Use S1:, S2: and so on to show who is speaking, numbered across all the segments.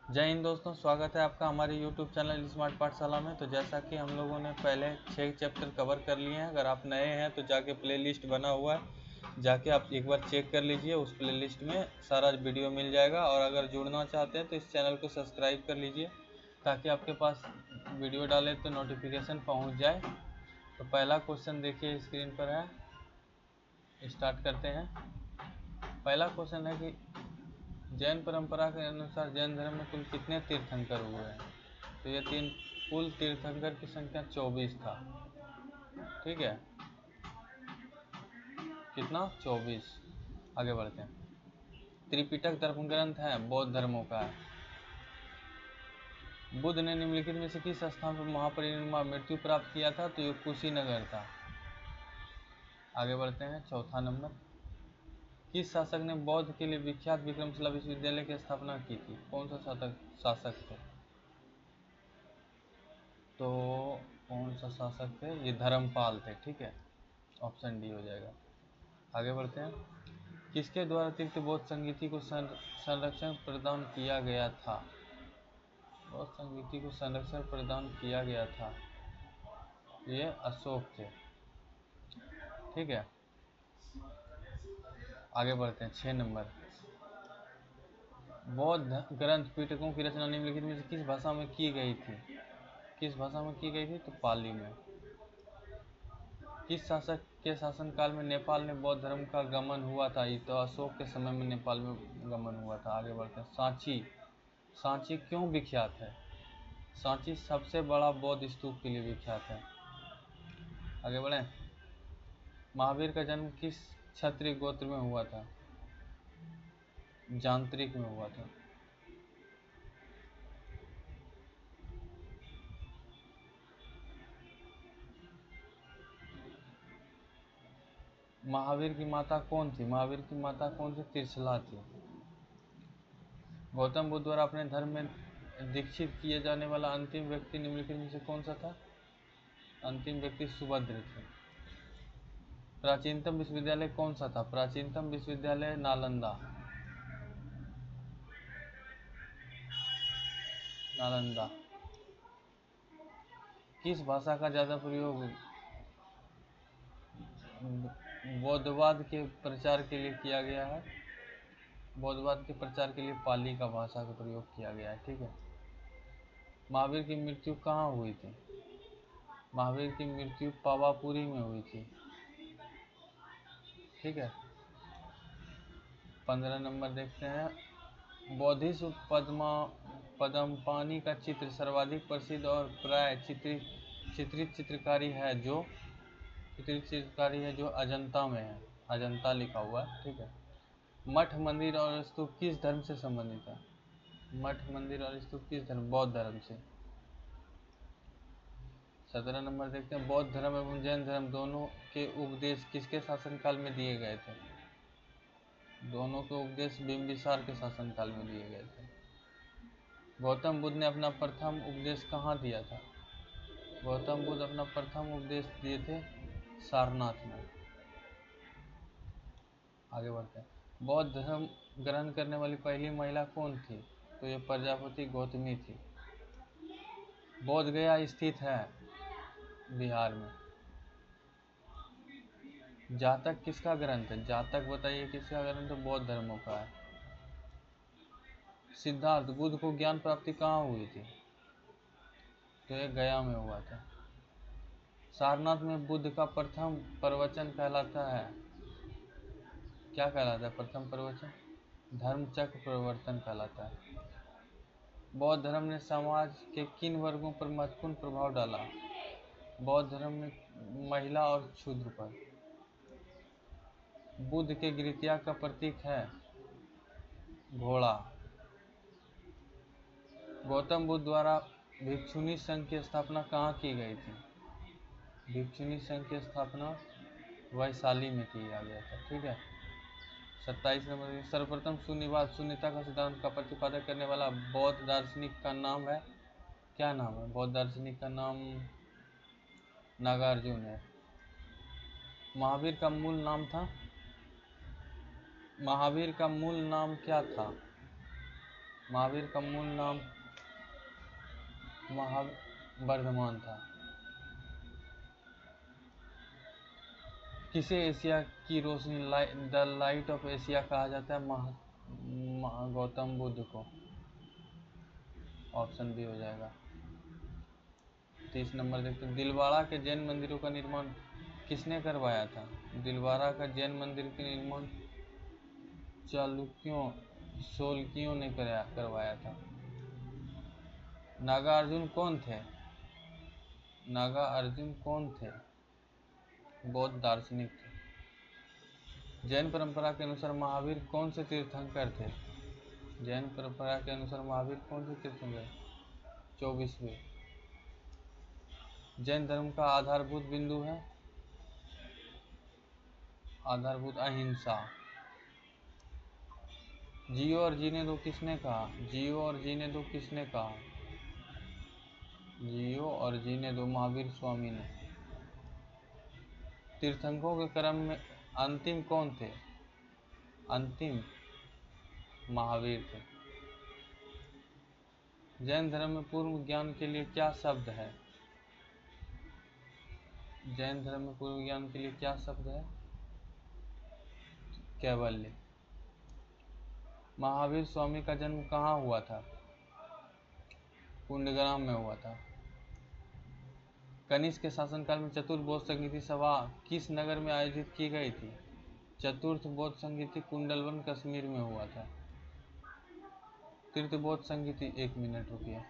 S1: जय हिंद दोस्तों, स्वागत है आपका हमारे YouTube चैनल स्मार्ट पाठशाला में। तो जैसा कि हम लोगों ने पहले 6 चैप्टर कवर कर लिए हैं। अगर आप नए हैं तो जाके प्लेलिस्ट बना हुआ है, जाके आप एक बार चेक कर लीजिए। उस प्लेलिस्ट में सारा वीडियो मिल जाएगा। और अगर जुड़ना चाहते हैं तो इस चैनल को सब्सक्राइब कर लीजिए, ताकि आपके पास वीडियो डाले तो नोटिफिकेशन पहुँच जाए। तो पहला क्वेश्चन देखिए स्क्रीन पर है, स्टार्ट करते हैं। पहला क्वेश्चन है कि जैन परंपरा के अनुसार जैन धर्म में कुल कितने तीर्थंकर हुए हैं। तो ये कुल तीर्थंकर की संख्या 24 था। ठीक है, कितना 24। आगे बढ़ते हैं। त्रिपिटक धर्म ग्रंथ है, बौद्ध धर्मों का है। बुद्ध ने निम्नलिखित में से किस स्थान पर महापरिनिर्वाण मृत्यु प्राप्त किया था। तो ये कुशीनगर था। आगे बढ़ते हैं, चौथा नंबर। किस शासक ने बौद्ध के लिए विख्यात विक्रमशिला विश्वविद्यालय की स्थापना की थी। कौन सा शासक थे। तो कौन सा शासक थे, ये धर्मपाल थे। ठीक है, ऑप्शन डी हो जाएगा। आगे बढ़ते हैं। किसके द्वारा तीर्थ बौद्ध संगीति को संरक्षण प्रदान किया गया था। बौद्ध संगीति को संरक्षण प्रदान किया गया था, ये अशोक थे। ठीक है, आगे बढ़ते हैं। 6 नंबर। बौद्ध ग्रंथ पिटकों की रचना निम्नलिखित में से किस भाषा में की गई थी। किस भाषा में की गई थी। तो पाली में। किस शासक के शासनकाल में नेपाल में बौद्ध धर्म का गमन हुआ था। ये तो अशोक के समय में नेपाल में गमन हुआ था। आगे बढ़ते हैं। सांची। सांची क्यों विख्यात है। सांची सबसे बड़ा बौद्ध स्तूप के लिए विख्यात है। आगे बढ़े। महावीर का जन्म किस क्षत्रिय गोत्र में हुआ था। जांत्रिक में हुआ था। महावीर की माता कौन थी। महावीर की माता कौन थी। त्रिशला थी। गौतम बुद्ध द्वारा अपने धर्म में दीक्षित किए जाने वाला अंतिम व्यक्ति निम्नलिखित में से कौन सा था। अंतिम व्यक्ति सुभद्र थे। प्राचीनतम विश्वविद्यालय कौन सा था। प्राचीनतम विश्वविद्यालय नालंदा। नालंदा। किस भाषा का ज्यादा प्रयोग बौद्धवाद के प्रचार के लिए किया गया है। बौद्धवाद के प्रचार के लिए पाली का भाषा का प्रयोग किया गया है। ठीक है। महावीर की मृत्यु कहाँ हुई थी। महावीर की मृत्यु पावापुरी में हुई थी। ठीक है। 15 नंबर देखते हैं। बौद्धिस्ट पद्मपाणि का चित्र सर्वाधिक प्रसिद्ध और प्राय चित्रित चित्रकारी है जो अजंता में है। अजंता लिखा हुआ है। ठीक है। मठ मंदिर और स्तूप किस धर्म से संबंधित है। मठ मंदिर और स्तूप किस धर्म। बौद्ध धर्म से। 17 नंबर देखते हैं। बौद्ध धर्म एवं जैन धर्म दोनों के उपदेश किसके शासनकाल में दिए गए थे। दोनों के उपदेश बिंबिसार के शासनकाल में दिए गए थे। गौतम बुद्ध ने अपना प्रथम उपदेश कहाँ दिया था। गौतम बुद्ध अपना प्रथम उपदेश दिए थे सारनाथ में। आगे बढ़ते हैं। बौद्ध धर्म ग्रहण करने वाली पहली महिला कौन थी। तो ये प्रजापति गौतमी थी। बोध गया स्थित है बिहार में। जातक किसका ग्रंथ है। जातक बताइए किसका ग्रंथ है। बौद्ध धर्मों का है। सिद्धार्थ बुद्ध को ज्ञान प्राप्ति कहाँ हुई थी। तो ये गया में हुआ था। सारनाथ में बुद्ध का प्रथम प्रवचन कहलाता है। क्या कहलाता है प्रथम प्रवचन। धर्मचक्र प्रवर्तन कहलाता है। बौद्ध धर्म ने समाज के किन वर्गों पर महत्वपूर्ण प्रभाव डाला। बौद्ध धर्म में महिला और शूद्र पर। बुद्ध के गिरत्या का प्रतीक है घोड़ा। गौतम बुद्ध द्वारा भिक्षुणी संघ की स्थापना कहाँ की गई थी। भिक्षुणी संघ की स्थापना वैशाली में किया गया था। ठीक है। 27 नंबर। सर्वप्रथम शून्यवाद शून्यता का सिद्धांत का प्रतिपादन करने वाला बौद्ध दार्शनिक का नाम है। क्या नाम है। बौद्ध दार्शनिक का नाम नागार्जुन है। महावीर का मूल नाम था। महावीर का मूल नाम क्या था। महावीर का मूल नाम महावर्धमान था। किसे एशिया की रोशनी द लाइट ऑफ एशिया कहा जाता है? गौतम बुद्ध को। ऑप्शन बी हो जाएगा। 30 नंबर देखते हैं। दिलवाड़ा के जैन मंदिरों का निर्माण किसने करवाया था? दिलवाड़ा का जैन मंदिर के निर्माण चालुक्यों सोलकियों ने करवाया था। नागार्जुन कौन थे? नागार्जुन कौन थे? बौद्ध दार्शनिक थे। जैन परंपरा के अनुसार महावीर कौन से तीर्थंकर थे? जैन परंपरा के अनुसार महावीर कौन से तीर्थंकर? 24वें। जैन धर्म का आधारभूत बिंदु है? आधारभूत अहिंसा। जियो और जीने दो किसने कहा? जियो और जीने दो किसने कहा? जियो और जीने दो महावीर स्वामी ने। तीर्थंकरों के क्रम में अंतिम कौन थे? अंतिम महावीर थे। जैन धर्म में पूर्व ज्ञान के लिए क्या शब्द है? जैन धर्म में पूर्व ज्ञान के लिए क्या शब्द है? कैवल्य। महावीर स्वामी का जन्म कहाँ हुआ था? कुंडग्राम में हुआ था। कनिष्क के शासनकाल में चतुर्थ बौद्ध संगीति सभा किस नगर में आयोजित की गई थी? चतुर्थ बौद्ध संगीति कुंडलवन कश्मीर में हुआ था। तीर्थ बौद्ध संगीति 1 मिनट रुकिए।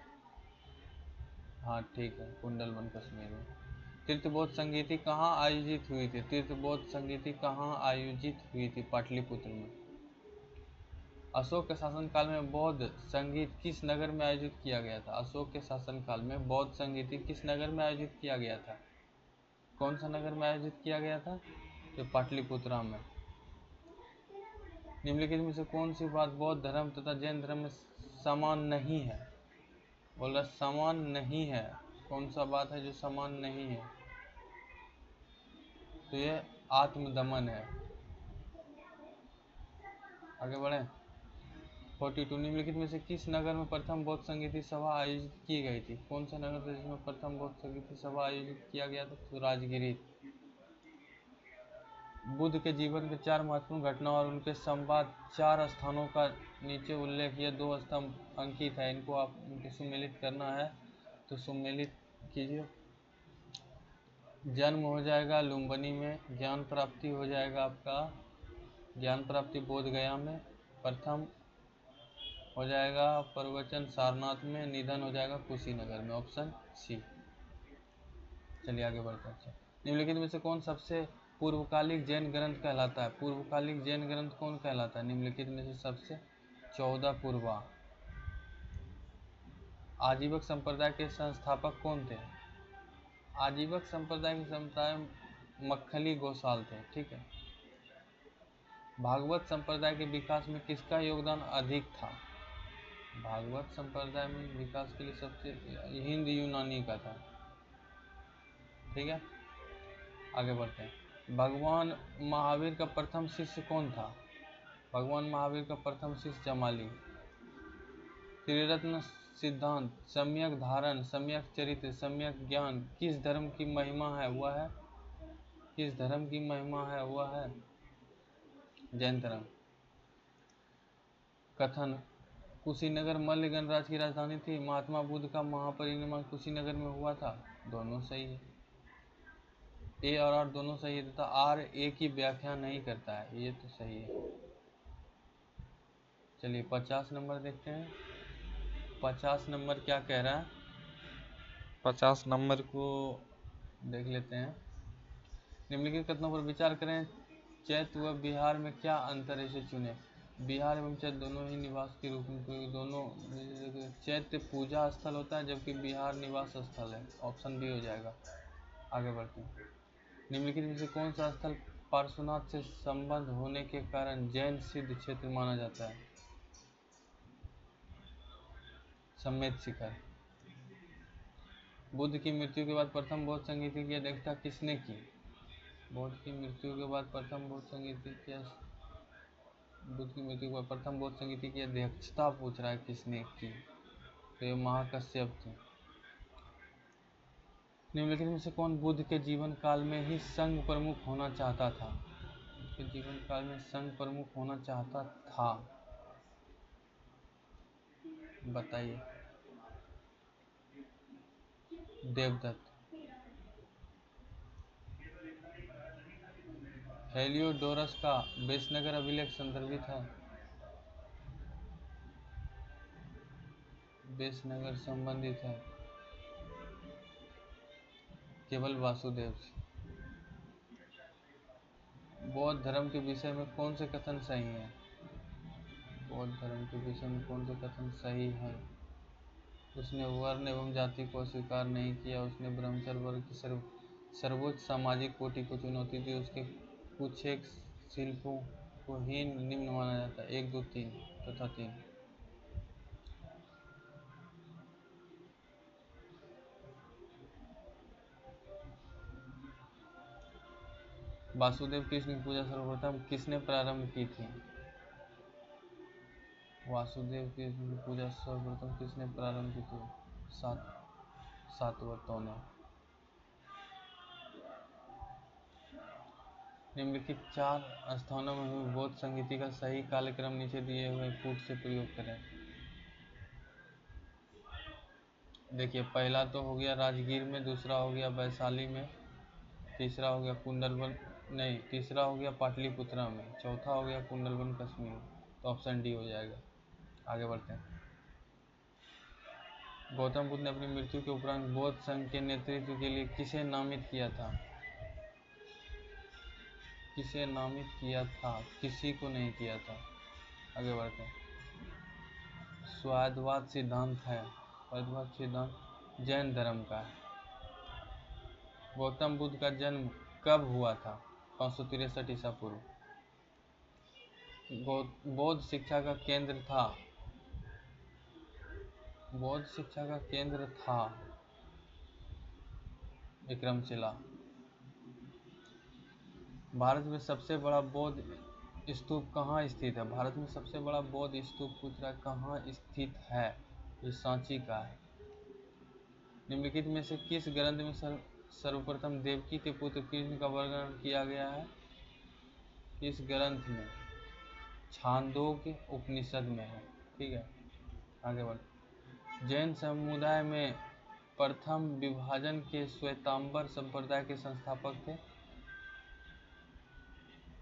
S1: हाँ ठीक है, कुंडलवन कश्मीर में। तीर्थ बौद्ध संगीति कहाँ आयोजित हुई थी? तीर्थ बौद्ध संगीति कहाँ आयोजित हुई थी? पाटलिपुत्र में। अशोक के शासनकाल में बौद्ध संगीत किस नगर में आयोजित किया गया था? अशोक के शासनकाल में बौद्ध संगीत किस नगर में आयोजित किया गया था? कौन सा नगर में आयोजित किया गया था? तो पाटलिपुत्रा में। निम्नलिखित में से कौन सी बात बौद्ध धर्म तथा जैन धर्म में समान नहीं है? बोल रहा समान नहीं है। कौन सा बात है जो समान नहीं है? तो ये आत्मदमन है। आगे बढ़े। 42 निम्नलिखित में से किस नगर में प्रथम बौद्ध संगीति सभा आयोजित की गई थी? कौन सा नगर था जिसमें प्रथम बौद्ध संगीति सभा आयोजित किया गया था? तो राजगिरी। बुद्ध के जीवन के 4 महत्वपूर्ण घटनाओं और उनके संवाद 4 स्थानों का नीचे उल्लेख ये 2 स्तंभ अंकित है। इनको आप इनको सुमेलित करना है तो सुमेलित कीजिए। जन्म हो जाएगा लुम्बिनी में। ज्ञान प्राप्ति हो जाएगा आपका, ज्ञान प्राप्ति बोध गया में। प्रथम हो जाएगा प्रवचन सारनाथ में। निधन हो जाएगा कुशीनगर में। Option C. चलिए आगे बढ़ते हैं। निम्नलिखित में से कौन सबसे पूर्वकालिक जैन ग्रंथ कहलाता है? पूर्वकालिक जैन ग्रंथ कौन कहलाता है? निम्नलिखित में से सबसे 14 पूर्वा। आजीवक संप्रदाय के संस्थापक कौन थे? आजीवक संप्रदाय के संप्रदाय मक्खली गोसाल थे। ठीक है। भागवत संप्रदाय के विकास में किसका योगदान अधिक था? भागवत संप्रदाय में विकास के लिए सबसे हिंद यूनानी का था। ठीक है, आगे बढ़ते हैं। भगवान महावीर का प्रथम शिष्य कौन था? भगवान महावीर का प्रथम शिष्य जमाली। त्रिरत्न सिद्धांत, सम्यक धारण, सम्यक चरित्र, सम्यक ज्ञान किस धर्म की महिमा है? वह है किस धर्म की महिमा है? वह है जैन धर्म। कथन, कुशीनगर मल्ल गणराज्य की राजधानी थी। महात्मा बुद्ध का महापरिनिर्वाण कुशीनगर में हुआ था। दोनों सही है। ए और आर दोनों सही है तथा आर ए की व्याख्या नहीं करता है, ये तो सही है। चलिए 50 नंबर देखते हैं। 50 नंबर क्या कह रहा है? 50 नंबर को देख लेते हैं। निम्नलिखित कथनों पर विचार करें। चैत्य व बिहार में क्या अंतर है, इसे चुने। बिहार एवं चैत्य दोनों ही निवास के रूप में, दोनों चैत्य पूजा स्थल होता है जबकि बिहार निवास स्थल है। ऑप्शन बी हो जाएगा। आगे बढ़ते हैं। निम्नलिखित में से कौन सा स्थल पार्श्वनाथ से संबंध होने के कारण जैन सिद्ध क्षेत्र माना जाता है? समेत शिखर। बुद्ध की मृत्यु के बाद प्रथम बौद्ध संगीति की अध्यक्षता किसने की? बुद्ध की मृत्यु के बाद प्रथम बौद्ध संगीति की बुद्ध की मृत्यु पर प्रथम बौद्ध संगीति की अध्यक्षता पूछ रहा है किसने की, तो ये महाकश्यप थे। निम्नलिखित में से कौन बुद्ध के जीवन काल में ही संघ प्रमुख होना चाहता था? के जीवन काल में संघ प्रमुख होना चाहता था, बताइए। देवदत्त। हेलियोडोरस का बेसनगर अभिलेख संदर्भित है? बेसनगर संबंधित है केवल वासुदेव से। बौद्ध धर्म के विषय में कौन से कथन सही है? बौद्ध धर्म के विषय में कौन से कथन सही है? उसने वर्ण एवं जाति को अस्वीकार नहीं किया, उसने ब्रह्मचर्य वर्ग की सर्वोच्च सामाजिक कोटि को चुनौती दी, उसके कुछ एक शिल्पों को हीन निम्न माना जाता है, 1, 2, 3 तथा 3। वासुदेव कृष्ण की पूजा सर्वप्रथम किसने प्रारंभ की थी? वासुदेव कृष्ण की पूजा सर्वप्रथम किसने प्रारंभ की थी? सातवतों ने। निम्नलिखित 4 स्थानों में हुई बौद्ध संगीति का सही कालक्रम नीचे दिए हुए कूट से प्रयोग करें। देखिए, पहला तो हो गया राजगीर में, दूसरा हो गया वैशाली में, तीसरा हो गया तीसरा हो गया पाटलिपुत्रा में, चौथा हो गया कुंडलवन कश्मीर। तो ऑप्शन डी हो जाएगा। आगे बढ़ते हैं। गौतम बुद्ध ने अपनी मृत्यु के उपरांत बौद्ध संघ के नेतृत्व के लिए किसे नामित किया था? किसे नामित किया था? किसी को नहीं किया था। आगे बढ़ते हैं। स्वाद्वाद सिद्धांत है, स्वाद्वाद सिद्धांत जैन धर्म का है। गौतम बुद्ध का जन्म कब हुआ था? 563 ईसा पूर्व। बौद्ध शिक्षा का केंद्र था, बौद्ध शिक्षा का केंद्र था विक्रमशिला। भारत में सबसे बड़ा बौद्ध स्तूप कहाँ स्थित है? भारत में सबसे बड़ा बौद्ध स्तूप पूछ रहा है कहाँ स्थित है? ये सांची का है। निम्नलिखित में से किस ग्रंथ में सर्वप्रथम देवकी के पुत्र कृष्ण का वर्णन किया गया है? इस ग्रंथ में छांदोग्य उपनिषद में है। ठीक है, आगे बढ़। जैन समुदाय में प्रथम विभाजन के श्वेतांबर संप्रदाय के संस्थापक थे?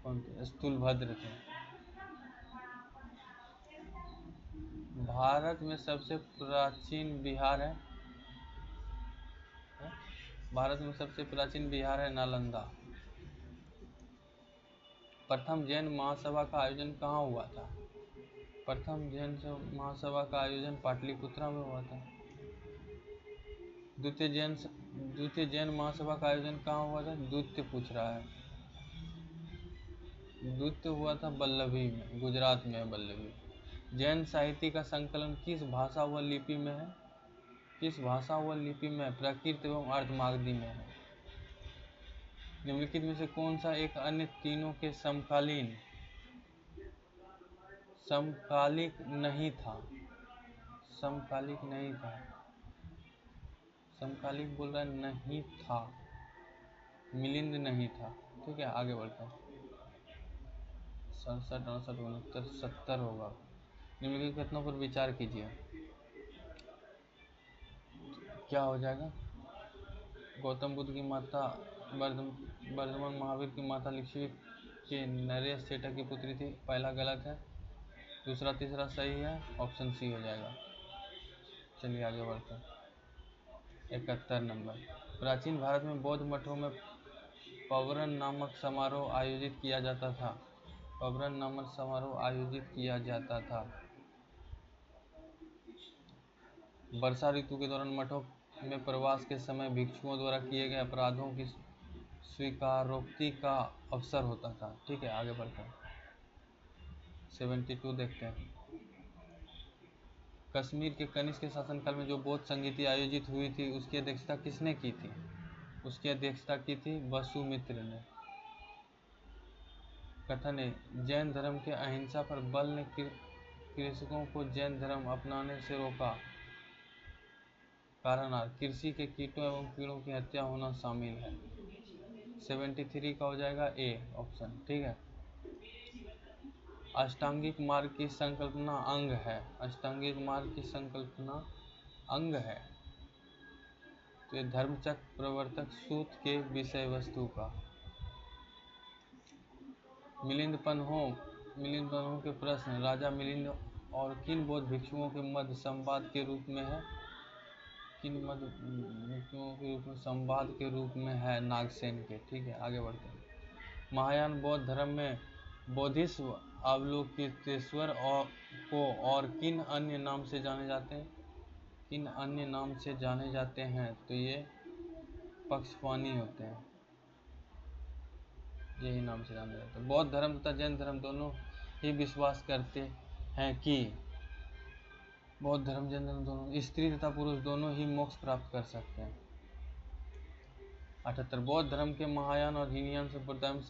S1: कौन थे? स्थूलभद्र थे। भारत में सबसे प्राचीन विहार है, भारत में सबसे प्राचीन विहार है नालंदा। प्रथम जैन महासभा का आयोजन कहाँ हुआ था? प्रथम जैन महासभा का आयोजन पाटलिपुत्रा में हुआ था। द्वितीय जैन महासभा का आयोजन कहाँ हुआ था? द्वितीय पूछ रहा है। द्वितीय हुआ था वल्लभी में, गुजरात में है वल्लभी। जैन साहित्य का संकलन किस भाषा व लिपि में है? किस भाषा व लिपि में? प्राकृत एवं अर्धमागधी में है। निम्नलिखित में से कौन सा एक अन्य तीनों के समकालिक नहीं था? समकालिक नहीं था, समकालिक बोल रहा है नहीं था, मिलिंद नहीं था। ठीक है, आगे बढ़ते हैं। 67, 68, 69, 70 होगा। निम्नलिखित कथनों पर विचार कीजिए। क्या हो जाएगा? गौतम बुद्ध की माता वर्धमान महावीर की माता लिच्छवी के नरेश सेठा की पुत्री थी। पहला गलत है, दूसरा तीसरा सही है, ऑप्शन सी हो जाएगा। चलिए आगे बढ़ते हैं। 71 नंबर। प्राचीन भारत में बौद्ध मठों में पवरन नामक समारोह आयोजित किया जाता था। पवरन नामक समारोह आयोजित किया जाता था। वर्षा ऋतु के दौरान मठों में प्रवास के समय भिक्षुओं द्वारा किए गए अपराधों की स्वीकारोक्ति का अवसर होता था। ठीक है, आगे बढ़ते हैं। 72 देखते हैं। कश्मीर के कनिष्क के शासनकाल में जो बौद्ध संगीति आयोजित हुई थी उसकी अध्यक्षता किसने की थी? उसकी अध्यक्षता की थी वसुमित्र ने। कथन है, जैन धर्म के अहिंसा पर बल ने कृषकों को जैन धर्म अपनाने से रोका। कारण कृषि के कीटों एवं कीड़ों की हत्या होना शामिल है। 73 का हो जाएगा ए ऑप्शन। ठीक है। अष्टांगिक मार्ग की संकल्पना अंग है। अष्टांगिक मार्ग की संकल्पना अंग है। तो ये धर्मचक्र प्रवर्तक सूत के विषय वस्तु का। मिलिंद पन्हो के प्रश्न, राजा मिलिंद और किन बौद्ध भिक्षुओं के मध्य संवाद के रूप में है? किन मध्य भिक्षुओं के रूप में संवाद के रूप में है? नागसेन के। ठीक है, आगे बढ़ते हैं। महायान बौद्ध धर्म में बोधिसत्व अवलोकितेश्वर को और किन अन्य नाम से जाने जाते हैं? किन अन्य नाम से जाने जाते हैं? तो ये पक्षपानी होते हैं, यही नाम से जाने जाते हैं। बौद्ध धर्म तथा जैन धर्म दोनों ही विश्वास करते हैं कि बौद्ध धर्म जैन धर्म दोनों स्त्री तथा पुरुष दोनों ही मोक्ष प्राप्त कर सकते हैं। 78 बौद्ध धर्म के महायान और हीनयान संप्रदाय में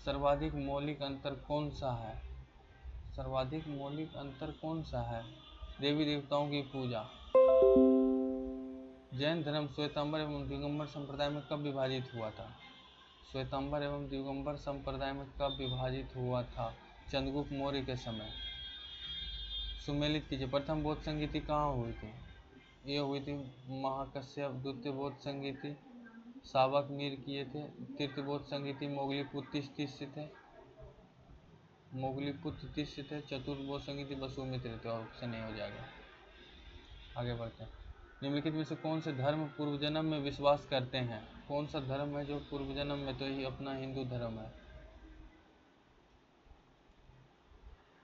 S1: सर्वाधिक मौलिक अंतर कौन सा है? सर्वाधिक मौलिक अंतर कौन सा है? देवी देवताओं की पूजा। जैन धर्म श्वेतांबर एवं दिगंबर संप्रदाय में कब विभाजित हुआ था? श्वेतांबर एवं दिगंबर संप्रदाय में कब विभाजित हुआ था? चंद्रगुप्त मौर्य के समय। सुमेलित कीजिए। प्रथम बौद्ध संगीति कहाँ हुई थी? ये हुई थी महाकश्यप। द्वितीय बौद्ध संगीति सावक मीर किए थे। तृतीय बौद्ध संगीति मोगलीपुत्र स्थित थे। चतुर्थ बौद्ध संगीति वसुमित्र थे। ऑप्शन ए हो जाएगा। आगे बढ़ते हैं। निम्नलिखित में से कौन से धर्म पूर्व जन्म में विश्वास करते हैं? कौन सा धर्म है जो पूर्व जन्म में? तो ये अपना हिंदू धर्म है।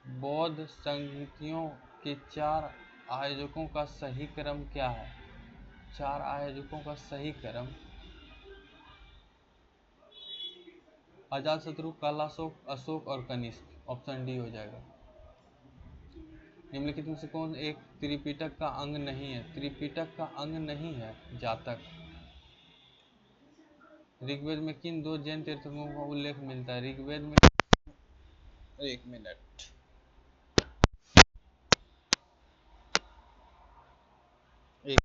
S1: बौद्ध संगीतियों के 4 आयोजकों का सही क्रम क्या है? 4 आयोजकों का सही क्रम अजातशत्रु, कालाशोक, अशोक और कनिष्क। ऑप्शन डी हो जाएगा। निम्नलिखित में से कौन एक त्रिपिटक का अंग नहीं है? त्रिपिटक का अंग नहीं है जातक। ऋग्वेद में किन 2 जैन तीर्थंकरों का उल्लेख मिलता है? ऋग्वेद में एक मिनट एक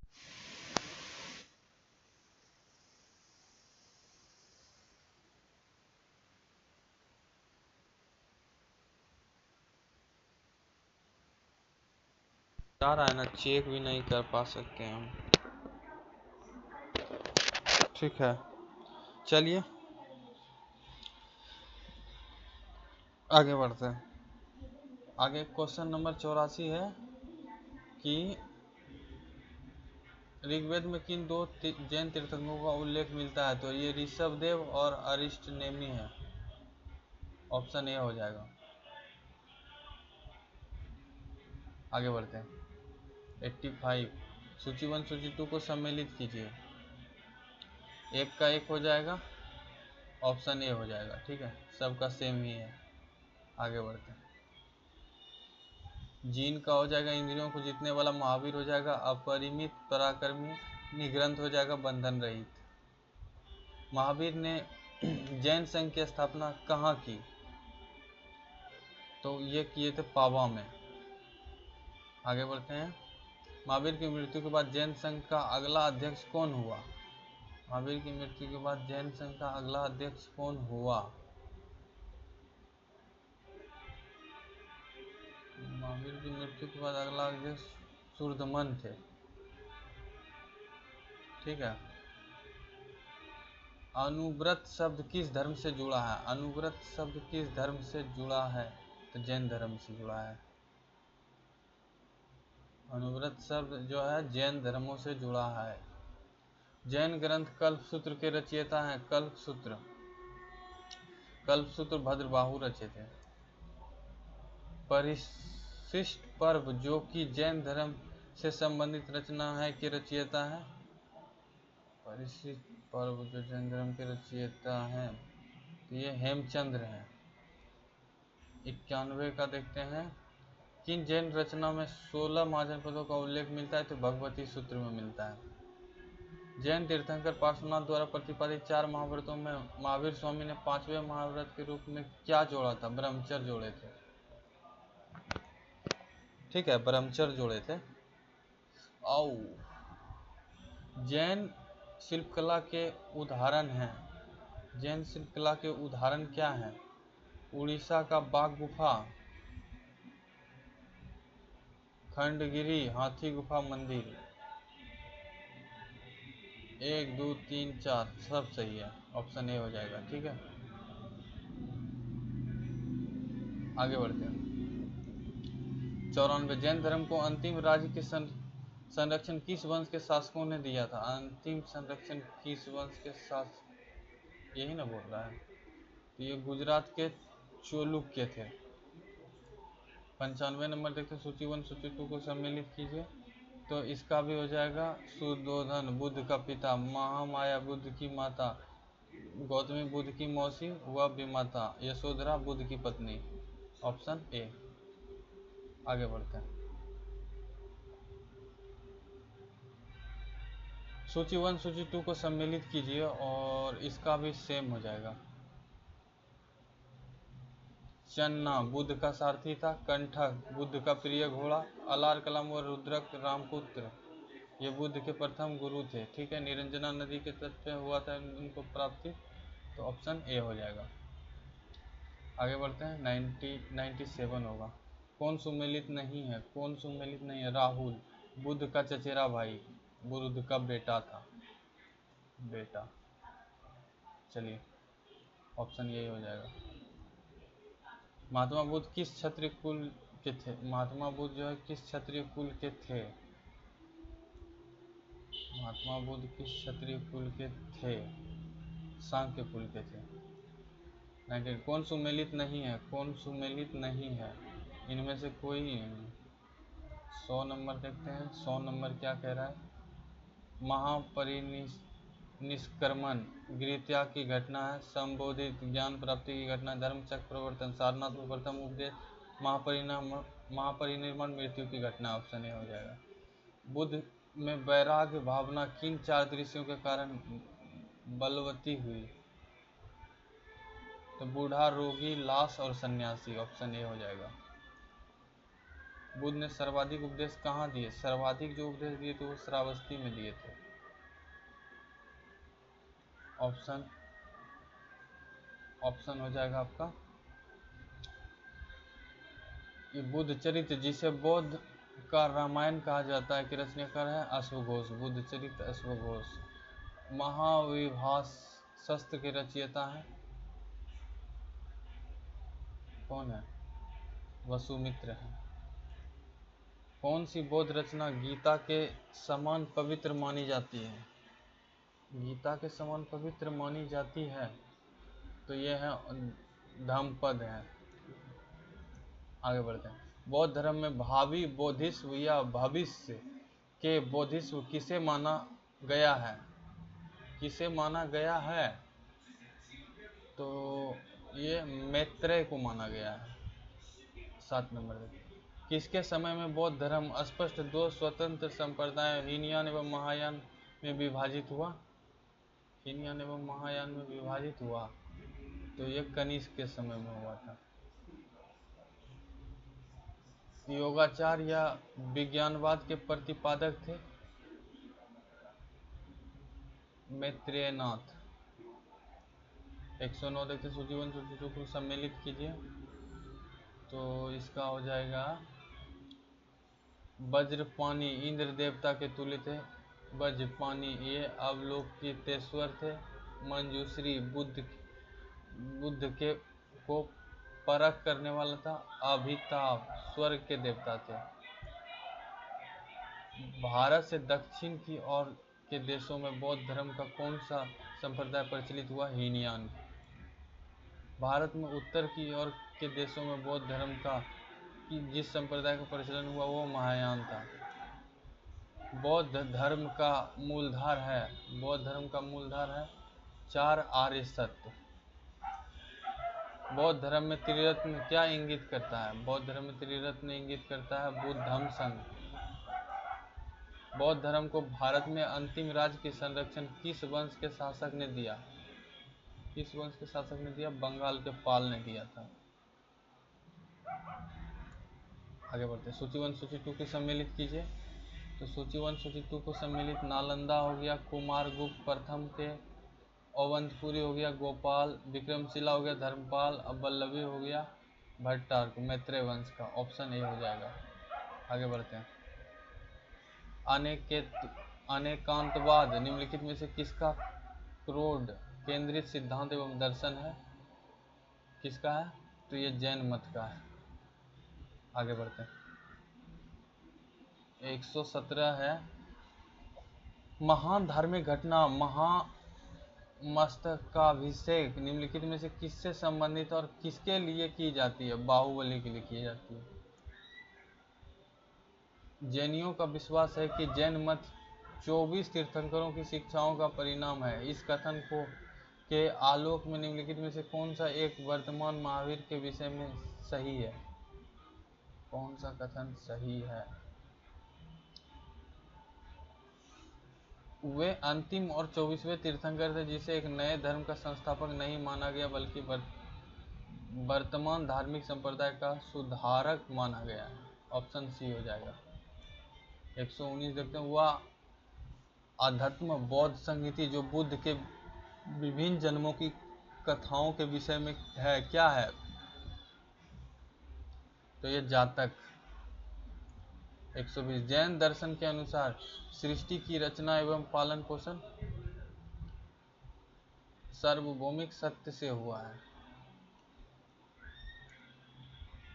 S1: चाह रहा है ना, चेक भी नहीं कर पा सकते हम। ठीक है, चलिए आगे बढ़ते हैं। आगे क्वेश्चन नंबर 84 है कि ऋग्वेद में किन 2 जैन तीर्थंकरों का उल्लेख मिलता है? तो ये ऋषभदेव और अरिष्टनेमि है। ऑप्शन ए हो जाएगा। आगे बढ़ते हैं। 85 सूची 1 सूची 2 को सम्मिलित कीजिए। 1 का 1 हो जाएगा। ऑप्शन ए हो जाएगा। ठीक है, सबका सेम ही है। आगे बढ़ते हैं। जीन का हो जाएगा इंद्रियों को जीतने वाला। महावीर हो जाएगा अपरिमित पराक्रमी। निग्रंथ हो जाएगा बंधन रहित। महावीर ने जैन संघ की स्थापना कहाँ की? तो ये किए थे पावा में। आगे बढ़ते हैं। महावीर की मृत्यु के बाद जैन संघ का अगला अध्यक्ष कौन हुआ? महावीर की मृत्यु के बाद जैन संघ का अगला अध्यक्ष कौन हुआ? महावीर की मृत्यु के बाद अगला अध्यक्ष सूरदमन थे। ठीक है। अनुव्रत शब्द किस धर्म से जुड़ा है? अनुव्रत शब्द किस धर्म से जुड़ा है? तो जैन धर्म से जुड़ा है। अनुव्रत शब्द जो है जैन धर्मों से जुड़ा है। जैन ग्रंथ कल्पसूत्र के रचयिता हैं। कल्पसूत्र भद्रबाहु रचे थे। परिशिष्ट पर्व जो कि जैन धर्म से संबंधित रचना है के रचयिता है? परिशिष्ट पर्व जो जैन धर्म के रचयिता हैं तो ये हेमचंद्र हैं। 91 का देखते हैं। किन जैन रचना में 16 महाजनपदों का उल्लेख मिलता है? तो भगवती सूत्र में मिलता है। जैन तीर्थंकर पार्श्वनाथ द्वारा प्रतिपादित 4 महाव्रतों में महावीर स्वामी ने 5वें महाव्रत के रूप में क्या जोड़ा था? ब्रह्मचर्य जोड़े थे। ठीक है, ब्रह्मचर्य जोड़े थे। आओ, जैन शिल्पकला के उदाहरण हैं। जैन शिल्पकला के उदाहरण क्या हैं? उड़ीसा का बाघ गुफा, खंडगिरी हाथी गुफा मंदिर। 1 2 3 4 सब सही है, ऑप्शन ए हो जाएगा। ठीक है, आगे बढ़ते हैं। 94, जैन धर्म को अंतिम राज्य के संरक्षण किस वंश के शासकों ने दिया था? अंतिम संरक्षण किस वंश के शासक, यही ना बोल रहा है। तो ये गुजरात के चोलुक्य थे। 95 नंबर देखते हैं, सूची 1 सूची 2 को सम्मिलित कीजिए। तो इसका भी हो जाएगा। सुधोधन बुद्ध का पिता, महामाया बुद्ध की माता, गौतमी बुद्ध की मौसी व विमाता, यशोधरा बुद्ध की पत्नी। Option A. आगे बढ़ते हैं। सूची 1 सूची 2 को सम्मिलित कीजिए और इसका भी सेम हो जाएगा। चन्ना बुद्ध का सारथी था। कंठक बुद्ध का प्रिय घोड़ा। अलार कलम व रुद्रक रामपुत्र ये बुद्ध के प्रथम गुरु थे। ठीक है, निरंजना नदी के तट पे हुआ था उनको प्राप्ति। तो ऑप्शन ए हो जाएगा। आगे बढ़ते हैं। 97 होगा। कौन सुमेलित नहीं है? कौन सुमेलित नहीं है? राहुल बुद्ध का चचेरा भाई, बुद्ध का बेटा था। बेटा, चलिए ऑप्शन यही हो जाएगा। महात्मा बुद्ध किस क्षत्रिय कुल के थे? महात्मा बुद्ध जो है किस क्षत्रिय कुल के थे? महात्मा बुद्ध किस क्षत्रिय कुल के थे? सांख्य कुल के थे। 19, कौन सुमेलित नहीं है? कौन सुमेलित नहीं है? इनमें से कोई 100 नंबर देखते हैं। 100 नंबर क्या कह रहा है? महापरिनिष्क्रमण गृहत्याग की घटना है। संबोधित ज्ञान प्राप्ति की घटना, धर्मचक्र प्रवर्तन, सारनाथ में प्रथम उपदेश, महापरिनिर्वाण मृत्यु की घटना। ऑप्शन ए हो जाएगा। बुद्ध में वैराग्य भावना किन 4 दृश्यों के कारण बलवती हुई? तो बूढ़ा, रोगी, लाश और सन्यासी। ऑप्शन ए हो जाएगा। बुद्ध ने सर्वाधिक उपदेश कहाँ दिए? सर्वाधिक जो उपदेश दिए थे वो श्रावस्ती में दिए थे। ऑप्शन हो जाएगा आपका ये बुद्ध चरित्र, जिसे बौद्ध का रामायण कहा जाता है, कि रचनाकार है अश्वघोष। बुद्ध चरित्र अश्वघोष। महाविभास शस्त्र के रचयिता हैं कौन है? वसुमित्र है। कौन सी बौद्ध रचना गीता के समान पवित्र मानी जाती है? गीता के समान पवित्र मानी जाती है तो यह है धम्मपद है। आगे बढ़ते हैं। बौद्ध धर्म में भावी बोधिस्व या भविष्य के बोधिस्व किसे माना गया है? किसे माना गया है? तो ये मैत्रेय को माना गया है। 7 नंबर। किसके समय में बौद्ध धर्म स्पष्ट 2 स्वतंत्र संप्रदाय हीनयान एवं महायान में विभाजित हुआ? हीनयान एवं महायान में विभाजित हुआ तो ये कनिष्क के समय में हुआ था। योगाचार या विज्ञानवाद के प्रतिपादक थे? मैत्रेयनाथ। 109 देखते, सूची 1 सूची 2 को सम्मिलित कीजिए। तो इसका हो जाएगा वज्रपाणी इंद्र देवता के तुल्य थे। वज्रपाणी ये अवलोकितेश्वर थे। मंजूश्री बुद्ध के को परख करने वाला था। अभिताभ स्वर्ग के देवता थे। भारत से दक्षिण की ओर के देशों में बौद्ध धर्म का कौन सा संप्रदाय प्रचलित हुआ? हीनयान। भारत में उत्तर की ओर के देशों में बौद्ध धर्म का जिस संप्रदाय का प्रचलन हुआ वो महायान था। बौद्ध धर्म का मूलधार है। बौद्ध धर्म का मूलधार है 4 आर्य सत्य। बौद्ध धर्म में त्रिरत्न क्या इंगित करता है? बौद्ध धर्म में त्रिरत्न इंगित करता है बुद्धम संघ, बौद्ध धर्म को भारत में अंतिम राज्य की संरक्षण किस वंश के शासक ने दिया? किस वंश के शासक ने दिया? बंगाल के पाल ने दिया था। आगे बढ़ते हैं। सूची 1 सूची 2 को सम्मिलित कीजिए। तो सूची 1 सूची 2 को सम्मिलित नालंदा हो गया, कुमारगुप्त प्रथम के, अवंतपुरी हो गया, गोपाल, विक्रमशिला हो गया, धर्मपाल, अब वल्लभी हो गया, भट्टारक, मैत्रेय वंश का। ऑप्शन ए हो जाएगा। आगे बढ़ते हैं। अनेकांतवाद निम्नलिखित में से किसका क्रोध केंद्रित सिद्धांत एवं दर्शन है? किसका है? तो ये जैन मत का है। आगे बढ़ते हैं। 117 है, महान धार्मिक घटना महामस्तकाभिषेक निम्नलिखित में से किससे संबंधित और किसके लिए की जाती है? बाहुबली के लिए की जाती है। जैनियों का विश्वास है कि जैन मत 24 तीर्थंकरों की शिक्षाओं का परिणाम है। इस कथन को के आलोक में निम्नलिखित में से कौन सा एक वर्तमान महावीर के विषय में सही है? कौन सा कथन सही है? वे अंतिम और 24वें तीर्थंकर थे जिसे एक नए धर्म का संस्थापक नहीं माना गया बल्कि वर्तमान धार्मिक संप्रदाय का सुधारक माना गया है। ऑप्शन सी हो जाएगा। 119 देखते हैं। वह अध्यात्म बौद्ध संगीति जो बुद्ध के विभिन्न जन्मों की कथाओं के विषय में है, क्या है? तो ये जातक। 120 जैन दर्शन के अनुसार सृष्टि की रचना एवं पालन पोषण सार्वभौमिक सत्य से हुआ है।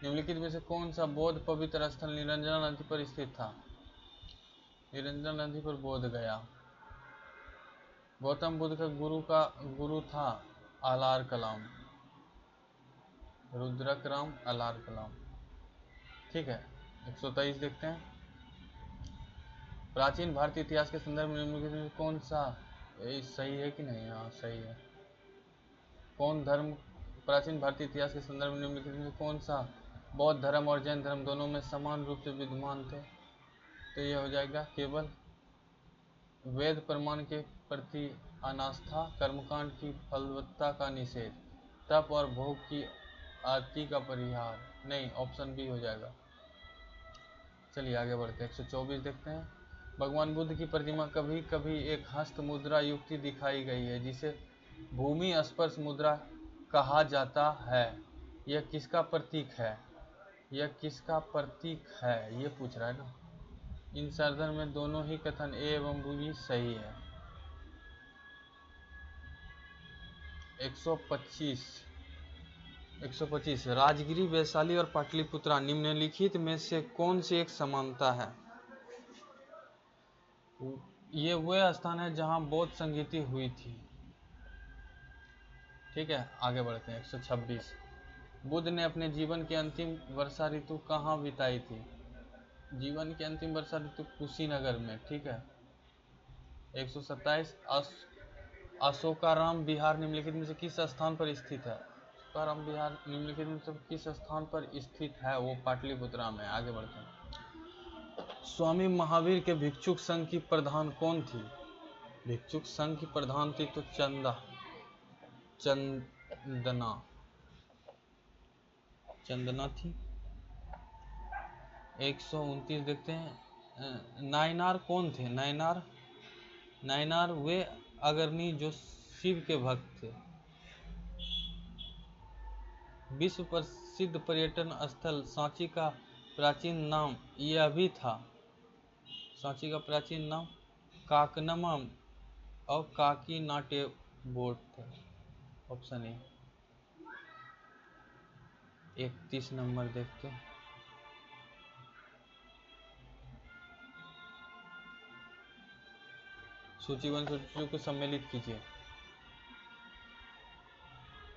S1: निम्नलिखित में से कौन सा बौद्ध पवित्र स्थल निरंजना नदी पर स्थित था? निरंजना नदी पर बोध गया। गौतम बुद्ध का गुरु था आलार कलाम, रुद्रक राम आलार कलाम। ठीक है। 123 देखते हैं। प्राचीन भारतीय इतिहास के संदर्भ में निम्नलिखित में कौन सा, सही है कि नहीं? हाँ सही है। कौन धर्म प्राचीन भारतीय इतिहास के संदर्भ में निम्नलिखित में कौन सा बौद्ध धर्म और जैन धर्म दोनों में समान रूप से विद्यमान थे? तो ये हो जाएगा केवल वेद प्रमाण के प्रति अनास्था, कर्मकांड की फलवत्ता का निषेध, तप और भोग की आरती का परिहार। नहीं, ऑप्शन बी हो जाएगा। चलिए आगे बढ़ते हैं। 124 देखते हैं। भगवान बुद्ध की प्रतिमा कभी कभी एक हस्त मुद्रा युक्ति दिखाई गई है जिसे भूमि स्पर्श मुद्रा कहा जाता है। यह किसका प्रतीक है? यह किसका प्रतीक है, ये पूछ रहा है ना। इन संदर्भ में दोनों ही कथन ए एवं बी सही है। 125 राजगिरी, वैशाली और पाटलिपुत्रा निम्नलिखित में से कौन सी एक समानता है? ये वह स्थान है जहां बौद्ध संगीति हुई थी। ठीक है, आगे बढ़ते हैं। 126 बुद्ध ने अपने जीवन की अंतिम वर्षा ऋतु कहाँ बिताई थी? जीवन की अंतिम वर्षा ऋतु कुशीनगर में। ठीक है। 127 अशोकाराम विहार निम्नलिखित में से किस स्थान पर स्थित है? अशोकाराम विहार निम्नलिखित में से किस स्थान पर स्थित है? वो पाटलिपुत्रा में। आगे बढ़ते हैं। स्वामी महावीर के भिक्षुक संघ की प्रधान कौन थी? भिक्षुक संघ की प्रधान थी तो चंदना थी। 129 देखते हैं। नायनार कौन थे? नायनार वे अग्रणी जो शिव के भक्त थे। विश्व प्रसिद्ध पर्यटन स्थल सांची का प्राचीन नाम यह भी था। सांची का प्राचीन नाम काकनमा और काकी नाटे बोट थे। Option A. 31 नंबर देखते हैं। सूची 1 सूची 2 को सम्मिलित कीजिए।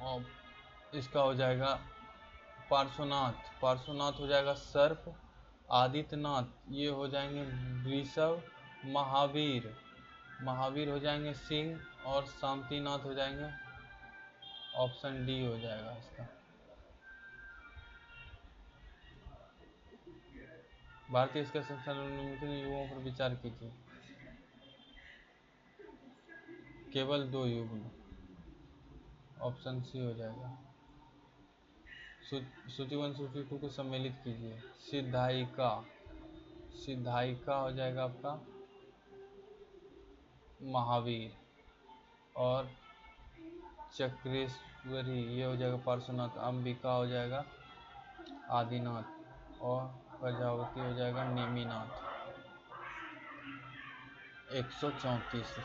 S1: और इसका हो जाएगा पार्श्वनाथ हो जाएगा सर्प, आदित्यनाथ ये हो जाएंगे वृषभ, महावीर हो जाएंगे सिंह और शांतिनाथ हो जाएंगे। ऑप्शन डी हो जाएगा इसका। भारतीय स्कूल संस्थान निम्नलिखित युगों पर विचार कीजिए। केवल 2 युग। ऑप्शन सी हो जाएगा। सूची 1 सूची 2 को सम्मिलित कीजिए। सिद्धायिका, सिद्धायिका हो जाएगा आपका महावीर, और चक्रेश्वरी ये हो जाएगा पार्श्वनाथ, अंबिका हो जाएगा आदिनाथ, और प्रजावती हो जाएगा नेमिनाथ। 134।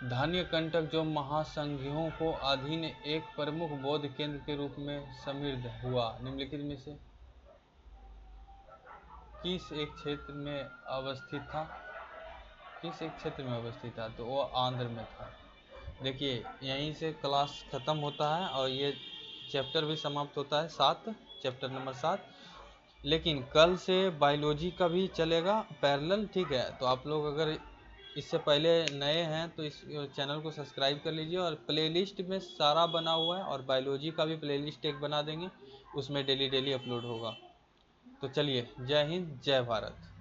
S1: धान्य कंटक जो महासंघियों को अधीन एक प्रमुख बौद्ध केंद्र के रूप में समृद्ध हुआ, निम्नलिखित में से किस एक क्षेत्र में अवस्थित था? किस एक क्षेत्र में अवस्थित था? तो वो आंध्र में था। देखिए यहीं से क्लास खत्म होता है और ये चैप्टर भी समाप्त होता है, 7 चैप्टर नंबर 7। लेकिन कल से बायोलॉजी का भी चलेगा पैरेलल, ठीक है। तो आप लोग अगर इससे पहले नए हैं तो इस चैनल को सब्सक्राइब कर लीजिए, और प्लेलिस्ट में सारा बना हुआ है, और बायोलॉजी का भी प्लेलिस्ट एक बना देंगे, उसमें डेली अपलोड होगा। तो चलिए, जय हिंद, जय भारत।